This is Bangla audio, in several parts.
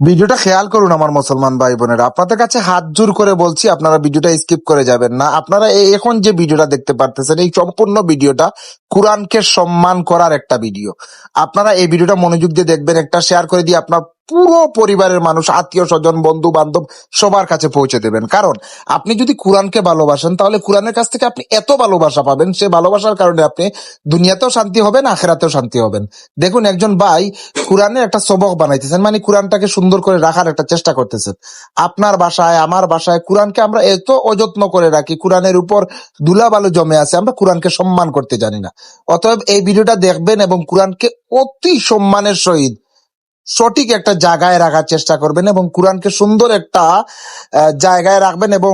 ভিডিওটা খেয়াল করুন আমার মুসলমান ভাই বোনেরা, আপনাদের কাছে হাত জোর করে বলছি আপনারা ভিডিওটা স্কিপ করে যাবেন না। আপনারা এখন যে ভিডিওটা দেখতে পারতেছেন এই সম্পূর্ণ ভিডিওটা কোরআনকে সম্মান করার একটা ভিডিও। আপনারা এই ভিডিওটা মনোযোগ দিয়ে দেখবেন, একটা শেয়ার করে দিয়ে আপনার পুরো পরিবারের মানুষ, আত্মীয় স্বজন, বন্ধু বান্ধব সবার কাছে পৌঁছে দেবেন। কারণ আপনি যদি কোরআনকে ভালোবাসেন তাহলে কোরআনের কাছ থেকে আপনি এত ভালোবাসা পাবেন, সে ভালোবাসার কারণে আপনি দুনিয়াতেও শান্তি হবেন, আখেরাতেও শান্তি হবেন। দেখুন, একজন ভাই কোরআনের একটা সবক বানাইতেছেন, মানে কোরআনটাকে সুন্দর করে রাখার একটা চেষ্টা করতেছেন। আপনার বাসায়, আমার বাসায় কোরআনকে আমরা এত অযত্ন করে রাখি, কোরআনের উপর ধুলাবালু জমে আছে, আমরা কোরআনকে সম্মান করতে জানি না। অতএব এই ভিডিওটা দেখবেন এবং কোরআনকে অতি সম্মানের সহিত সঠিক একটা জায়গায় রাখার চেষ্টা করবেন এবং কোরআনকে সুন্দর একটা জায়গায় রাখবেন এবং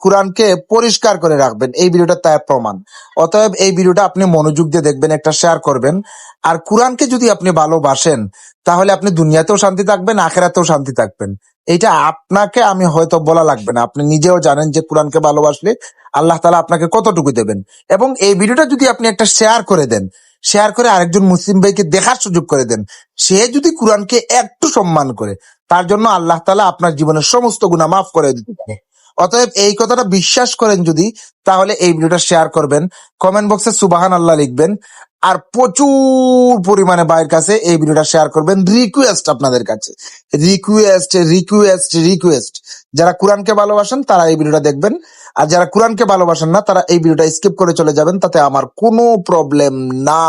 কোরআনকে পরিষ্কার করে রাখবেন। এই ভিডিওটা তার প্রমাণ। অতএব এই ভিডিওটা আপনি মনোযোগ দিয়ে দেখবেন, একটা শেয়ার করবেন। আর কোরআনকে যদি আপনি ভালোবাসেন তাহলে আপনি দুনিয়াতেও শান্তি থাকবেন, আখেরাতেও শান্তি থাকবেন। এইটা আপনাকে আমি হয়তো বলা লাগবে না, আপনি নিজেও জানেন যে কোরআনকে ভালোবাসলে আল্লাহ তাআলা আপনাকে কতটুকু দেবেন। এবং এই ভিডিওটা যদি আপনি একটা শেয়ার করে দেন, শেয়ার করে আরেকজন মুসলিম ভাইকে দেখার সুযোগ করে দেন, সে যদি কোরআনকে একটু সম্মান করে, তার জন্য আল্লাহ তাআলা আপনার জীবনের সমস্ত গুনাহ মাফ করে দিতে পারে। অতএব এই কথাটা বিশ্বাস করেন যদি, তাহলে এই ভিডিওটা শেয়ার করবেন, কমেন্ট বক্সে সুবহানাল্লাহ লিখবেন, আর প্রচুর পরিমাণে ভাইয়ের কাছে এই ভিডিওটা শেয়ার করবেন। রিকোয়েস্ট আপনাদের কাছে, রিকোয়েস্ট রিকোয়েস্ট রিকোয়েস্ট, যারা কোরআনকে ভালোবাসেন তারা এই ভিডিওটা দেখবেন, আর যারা কোরআনকে ভালোবাসেন না তারা এই ভিডিওটা স্কিপ করে চলে যাবেন, তাতে আমার কোনো প্রবলেম না।